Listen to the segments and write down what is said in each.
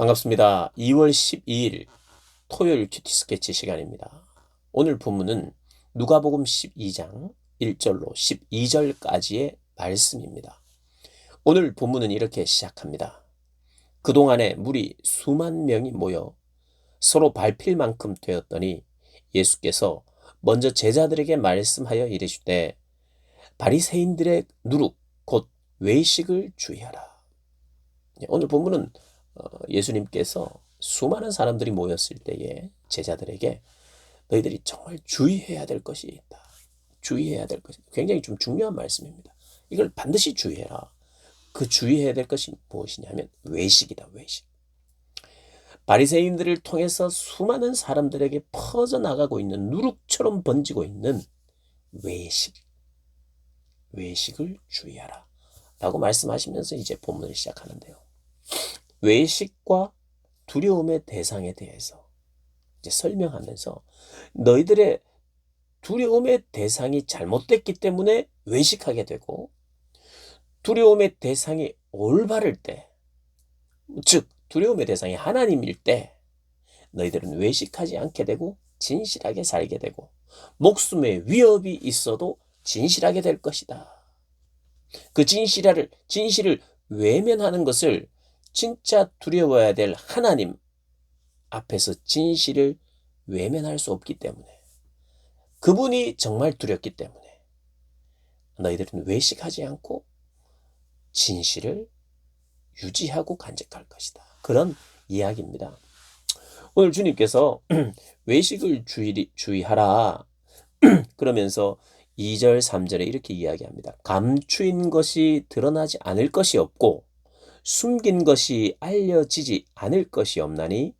반갑습니다. 2월 12일 토요일 큐티 스케치 시간입니다. 오늘 본문은 누가복음 12장 1절로 12절까지의 말씀입니다. 오늘 본문은 이렇게 시작합니다. 그동안에 무리 수만 명이 모여 서로 밟힐 만큼 되었더니 예수께서 먼저 제자들에게 말씀하여 이르시되 바리새인들의 누룩 곧 외식을 주의하라. 오늘 본문은 예수님께서 수많은 사람들이 모였을 때에 제자들에게 너희들이 정말 주의해야 될 것이 있다. 주의해야 될 것이 굉장히 좀 중요한 말씀입니다. 이걸 반드시 주의해라. 그 주의해야 될 것이 무엇이냐면 외식이다. 외식. 바리새인들을 통해서 수많은 사람들에게 퍼져나가고 있는 누룩처럼 번지고 있는 외식. 외식을 주의하라. 라고 말씀하시면서 이제 본문을 시작하는데요. 외식과 두려움의 대상에 대해서 이제 설명하면서 너희들의 두려움의 대상이 잘못됐기 때문에 외식하게 되고 두려움의 대상이 올바를 때, 즉 두려움의 대상이 하나님일 때 너희들은 외식하지 않게 되고 진실하게 살게 되고 목숨의 위협이 있어도 진실하게 될 것이다. 그 진실을 외면하는 것을 진짜 두려워야 될 하나님 앞에서 진실을 외면할 수 없기 때문에 그분이 정말 두렵기 때문에 너희들은 외식하지 않고 진실을 유지하고 간직할 것이다. 그런 이야기입니다. 오늘 주님께서 외식을 주의하라 그러면서 2절 3절에 이렇게 이야기합니다. 감추인 것이 드러나지 않을 것이 없고 숨긴 것이 알려지지 않을 것이 없나니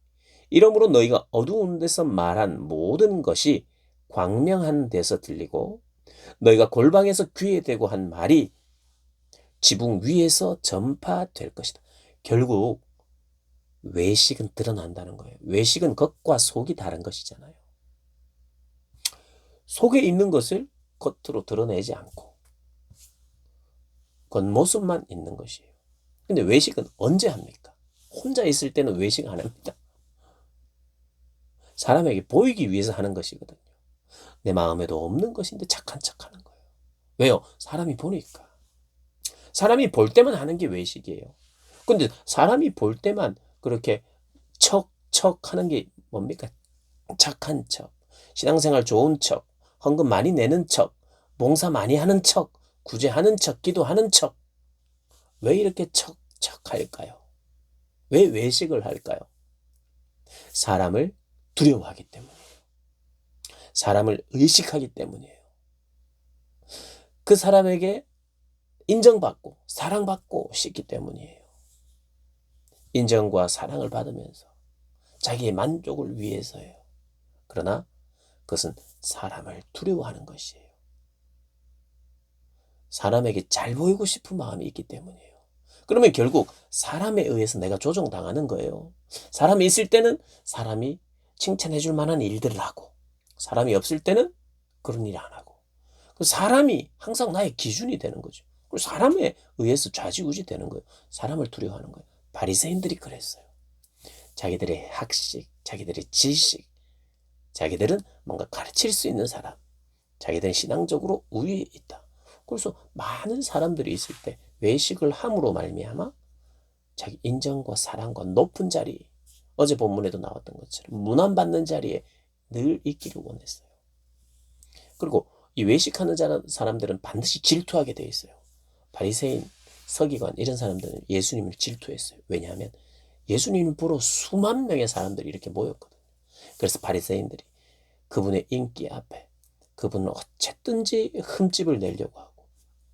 이러므로 너희가 어두운 데서 말한 모든 것이 광명한 데서 들리고 너희가 골방에서 귀에 대고 한 말이 지붕 위에서 전파될 것이다. 결국 외식은 드러난다는 거예요. 외식은 겉과 속이 다른 것이잖아요. 속에 있는 것을 겉으로 드러내지 않고 겉모습만 있는 것이에요. 근데 외식은 언제 합니까? 혼자 있을 때는 외식 안 합니다. 사람에게 보이기 위해서 하는 것이거든요. 내 마음에도 없는 것인데 착한 척 하는 거예요. 왜요? 사람이 보니까. 사람이 볼 때만 하는 게 외식이에요. 근데 사람이 볼 때만 그렇게 척 하는 게 뭡니까? 착한 척, 신앙생활 좋은 척, 헌금 많이 내는 척, 봉사 많이 하는 척, 구제하는 척, 기도하는 척. 왜 이렇게 척할까요? 왜 외식을 할까요? 사람을 두려워하기 때문이에요. 사람을 의식하기 때문이에요. 그 사람에게 인정받고 사랑받고 싶기 때문이에요. 인정과 사랑을 받으면서 자기의 만족을 위해서예요. 그러나 그것은 사람을 두려워하는 것이에요. 사람에게 잘 보이고 싶은 마음이 있기 때문이에요. 그러면 결국 사람에 의해서 내가 조종당하는 거예요. 사람이 있을 때는 사람이 칭찬해 줄 만한 일들을 하고 사람이 없을 때는 그런 일 안 하고 사람이 항상 나의 기준이 되는 거죠. 그리고 사람에 의해서 좌지우지 되는 거예요. 사람을 두려워하는 거예요. 바리새인들이 그랬어요. 자기들의 학식, 자기들의 지식, 자기들은 뭔가 가르칠 수 있는 사람, 자기들은 신앙적으로 우위에 있다. 그래서 많은 사람들이 있을 때 외식을 함으로 말미암아 자기 인정과 사랑과 높은 자리, 어제 본문에도 나왔던 것처럼 문안받는 자리에 늘 있기를 원했어요. 그리고 이 외식하는 사람들은 반드시 질투하게 돼 있어요. 바리새인, 서기관 이런 사람들은 예수님을 질투했어요. 왜냐하면 예수님을 보러 수만 명의 사람들이 이렇게 모였거든요. 그래서 바리새인들이 그분의 인기 앞에 그분은 어쨌든지 흠집을 내려고 하고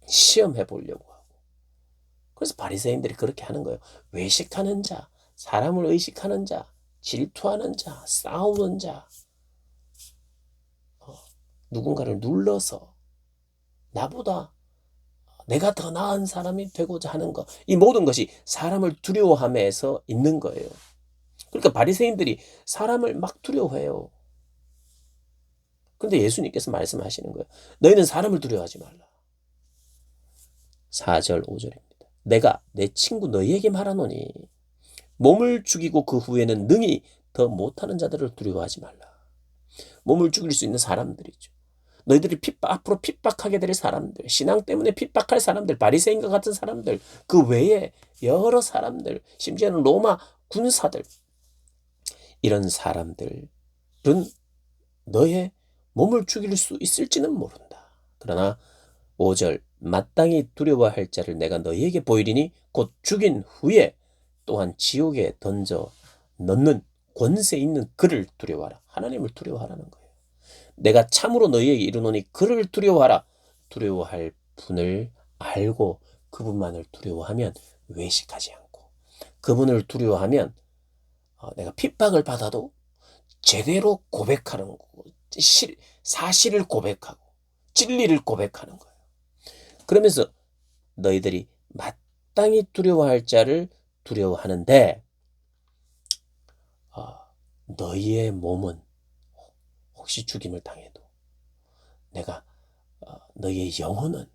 시험해 보려고 하고 그래서 바리새인들이 그렇게 하는 거예요. 외식하는 자, 사람을 의식하는 자, 질투하는 자, 싸우는 자, 누군가를 눌러서 나보다 내가 더 나은 사람이 되고자 하는 것, 이 모든 것이 사람을 두려워함에서 있는 거예요. 그러니까 바리새인들이 사람을 막 두려워해요. 그런데 예수님께서 말씀하시는 거예요. 너희는 사람을 두려워하지 말라. 4절 5절입니다. 내가 내 친구 너희에게 말하노니 몸을 죽이고 그 후에는 능히 더 못하는 자들을 두려워하지 말라. 몸을 죽일 수 있는 사람들이죠. 너희들이 앞으로 핍박하게 될 사람들, 신앙 때문에 핍박할 사람들, 바리새인과 같은 사람들, 그 외에 여러 사람들, 심지어는 로마 군사들, 이런 사람들은 너의 몸을 죽일 수 있을지는 모른다. 그러나 5절 마땅히 두려워할 자를 내가 너희에게 보이리니 곧 죽인 후에 또한 지옥에 던져 넣는 권세 있는 그를 두려워하라. 하나님을 두려워하라는 거예요. 내가 참으로 너희에게 이르노니 그를 두려워하라. 두려워할 분을 알고 그분만을 두려워하면 외식하지 않고, 그분을 두려워하면 내가 핍박을 받아도 제대로 고백하는 거고, 사실을 고백하고 진리를 고백하는 거예요. 그러면서 너희들이 마땅히 두려워할 자를 두려워하는데 너희의 몸은 혹시 죽임을 당해도 내가 너희의 영혼은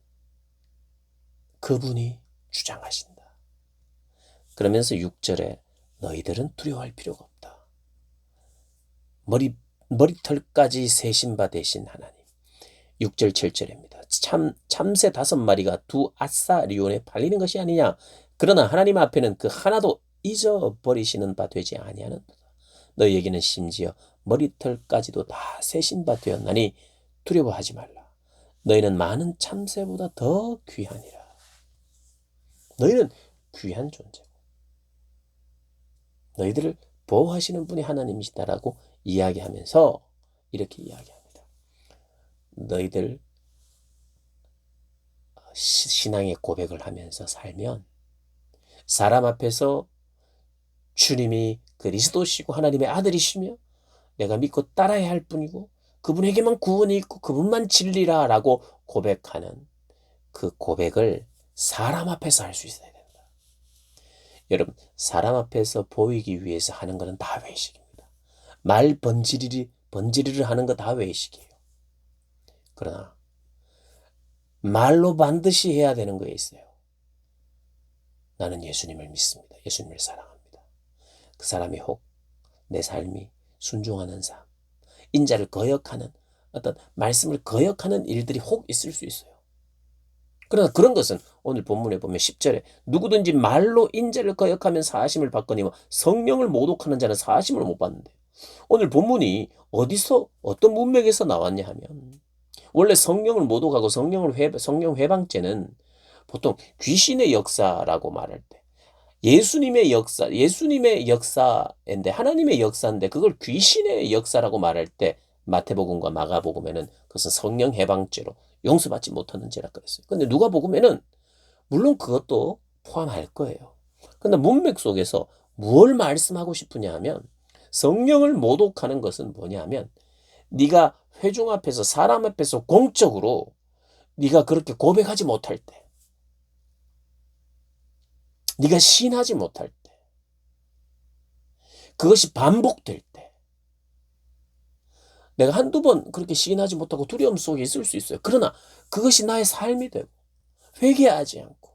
그분이 주장하신다. 그러면서 6절에 너희들은 두려워할 필요가 없다. 머리털까지 세신 바 되신 하나님. 6절 7절입니다. 참새 5마리가 두 아사리온에 팔리는 것이 아니냐. 그러나 하나님 앞에는 그 하나도 잊어버리시는 바 되지 아니하는도다. 너희에게는 심지어 머리털까지도 다 세신 바 되었나니 두려워하지 말라. 너희는 많은 참새보다 더 귀하니라. 너희는 귀한 존재고 너희들을 보호하시는 분이 하나님이시다라고 이야기하면서 이렇게 이야기합니다. 너희들 신앙의 고백을 하면서 살면 사람 앞에서 주님이 그리스도시고 하나님의 아들이시며 내가 믿고 따라야 할 분이고 그분에게만 구원이 있고 그분만 진리라라고 고백하는 그 고백을 사람 앞에서 할 수 있어야 된다. 여러분, 사람 앞에서 보이기 위해서 하는 것은 다 외식입니다. 말 번지르르 하는 거 다 외식이에요. 그러나 말로 반드시 해야 되는 거에 있어요. 나는 예수님을 믿습니다. 예수님을 사랑합니다. 그 사람이 혹 내 삶이 순종하는 삶, 인자를 거역하는 어떤 말씀을 거역하는 일들이 혹 있을 수 있어요. 그러나 그런 것은 오늘 본문에 보면 10절에 누구든지 말로 인자를 거역하면 사하심을 받거니와 성령을 모독하는 자는 사하심을 못 받는데, 오늘 본문이 어디서 어떤 문맥에서 나왔냐 하면 원래 성령을 모독하고 성령 회방죄는 보통 귀신의 역사라고 말할 때 예수님의 역사인데 하나님의 역사인데 그걸 귀신의 역사라고 말할 때 마태복음과 마가복음에는 그것은 성령 해방죄로 용서받지 못하는 죄라 그랬어요. 근데 누가복음에는 물론 그것도 포함할 거예요. 근데 문맥 속에서 무엇을 말씀하고 싶으냐 하면 성령을 모독하는 것은 뭐냐 하면 네가 회중 앞에서 사람 앞에서 공적으로 네가 그렇게 고백하지 못할 때, 네가 신하지 못할 때, 그것이 반복될 때, 내가 한두 번 그렇게 시인하지 못하고 두려움 속에 있을 수 있어요. 그러나 그것이 나의 삶이 되고 회개하지 않고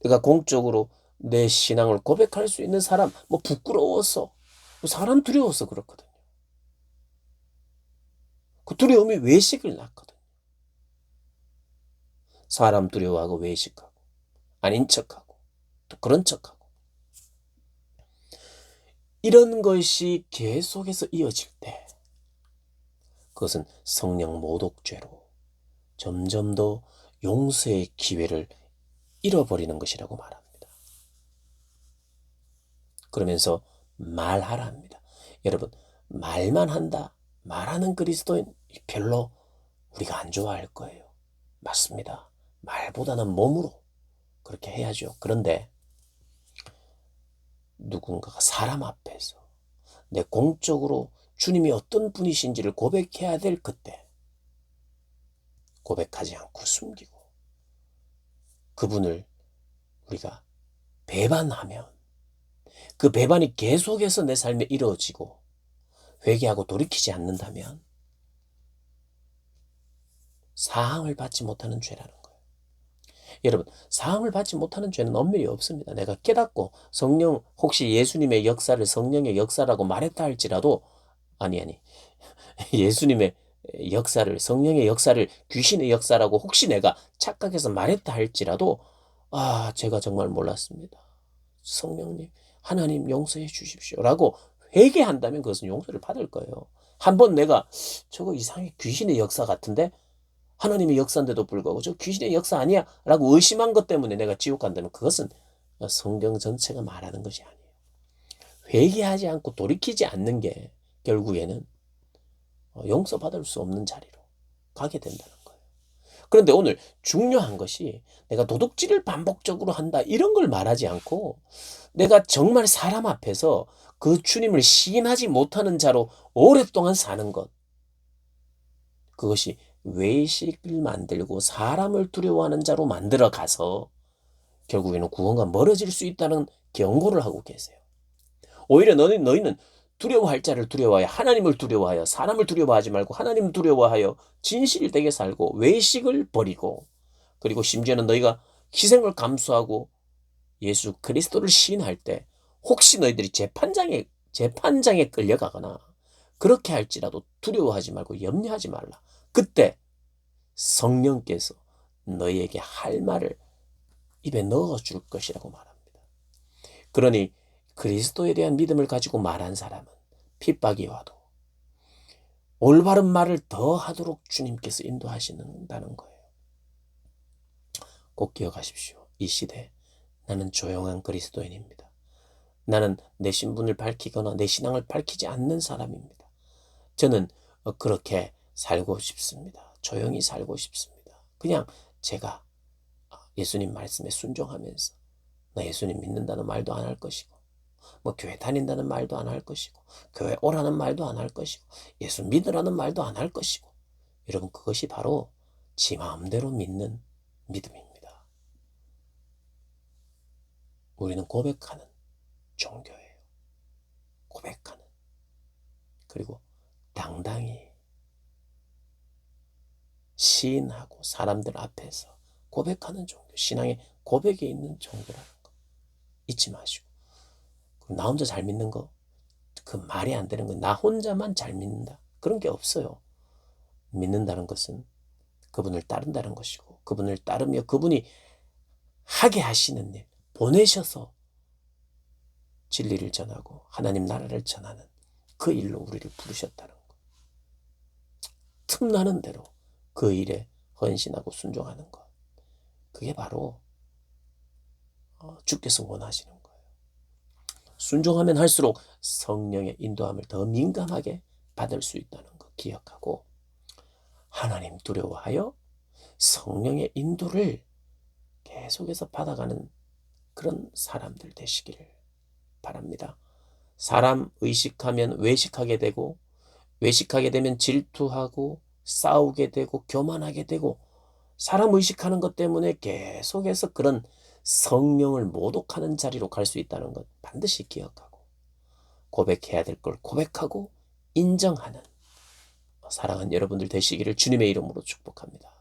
내가 공적으로 내 신앙을 고백할 수 있는 사람, 부끄러워서, 사람 두려워서 그렇거든요. 그 두려움이 외식을 낳거든요. 사람 두려워하고 외식하고 아닌 척하고 또 그런 척하고 이런 것이 계속해서 이어질 때 그것은 성령 모독죄로 점점 더 용서의 기회를 잃어버리는 것이라고 말합니다. 그러면서 말하라 합니다. 여러분, 말만 한다, 말하는 그리스도인 별로 우리가 안 좋아할 거예요. 맞습니다. 말보다는 몸으로 그렇게 해야죠. 그런데 누군가가 사람 앞에서 내 공적으로 주님이 어떤 분이신지를 고백해야 될 그때 고백하지 않고 숨기고 그분을 우리가 배반하면 그 배반이 계속해서 내 삶에 이루어지고 회개하고 돌이키지 않는다면 사항을 받지 못하는 죄라는 거예요. 여러분, 사함을 받지 못하는 죄는 엄밀히 없습니다. 내가 깨닫고 성령, 혹시 예수님의 역사를 성령의 역사라고 말했다 할지라도, 아니, 예수님의 역사를, 성령의 역사를 귀신의 역사라고 혹시 내가 착각해서 말했다 할지라도, 제가 정말 몰랐습니다. 성령님, 하나님 용서해 주십시오. 라고 회개한다면 그것은 용서를 받을 거예요. 한번 내가 저거 이상하게 귀신의 역사 같은데? 하나님의 역사인데도 불구하고 저 귀신의 역사 아니야? 라고 의심한 것 때문에 내가 지옥 간다면 그것은 성경 전체가 말하는 것이 아니에요. 회개하지 않고 돌이키지 않는 게 결국에는 용서받을 수 없는 자리로 가게 된다는 거예요. 그런데 오늘 중요한 것이 내가 도둑질을 반복적으로 한다 이런 걸 말하지 않고 내가 정말 사람 앞에서 그 주님을 시인하지 못하는 자로 오랫동안 사는 것, 그것이 외식을 만들고 사람을 두려워하는 자로 만들어 가서 결국에는 구원과 멀어질 수 있다는 경고를 하고 계세요. 오히려 너희는 두려워할 자를 두려워하여 하나님을 두려워하여 사람을 두려워하지 말고 하나님을 두려워하여 진실되게 살고 외식을 버리고, 그리고 심지어는 너희가 희생을 감수하고 예수 그리스도를 시인할 때 혹시 너희들이 재판장에 끌려가거나 그렇게 할지라도 두려워하지 말고 염려하지 말라. 그때 성령께서 너희에게 할 말을 입에 넣어줄 것이라고 말합니다. 그러니 그리스도에 대한 믿음을 가지고 말한 사람은 핍박이 와도 올바른 말을 더 하도록 주님께서 인도하신다는 거예요. 꼭 기억하십시오. 이 시대 나는 조용한 그리스도인입니다. 나는 내 신분을 밝히거나 내 신앙을 밝히지 않는 사람입니다. 저는 그렇게 살고 싶습니다. 조용히 살고 싶습니다. 그냥 제가 예수님 말씀에 순종하면서 나 예수님 믿는다는 말도 안 할 것이고, 뭐 교회 다닌다는 말도 안 할 것이고, 교회 오라는 말도 안 할 것이고, 예수 믿으라는 말도 안 할 것이고, 여러분 그것이 바로 지 마음대로 믿는 믿음입니다. 우리는 고백하는 종교예요. 고백하는. 그리고 당당히 시인하고 사람들 앞에서 고백하는 종교, 신앙의 고백에 있는 종교라는 거 잊지 마시고. 나 혼자 잘 믿는 거, 그 말이 안 되는 거, 나 혼자만 잘 믿는다, 그런 게 없어요. 믿는다는 것은 그분을 따른다는 것이고, 그분을 따르며 그분이 하게 하시는 일, 보내셔서 진리를 전하고 하나님 나라를 전하는 그 일로 우리를 부르셨다는 것. 틈나는 대로 그 일에 헌신하고 순종하는 것. 그게 바로 주께서 원하시는 거예요. 순종하면 할수록 성령의 인도함을 더 민감하게 받을 수 있다는 거 기억하고, 하나님 두려워하여 성령의 인도를 계속해서 받아가는 그런 사람들 되시기를 바랍니다. 사람 의식하면 외식하게 되고, 외식하게 되면 질투하고 싸우게 되고 교만하게 되고, 사람 의식하는 것 때문에 계속해서 그런 성령을 모독하는 자리로 갈 수 있다는 것 반드시 기억하고, 고백해야 될 걸 고백하고 인정하는 사랑하는 여러분들 되시기를 주님의 이름으로 축복합니다.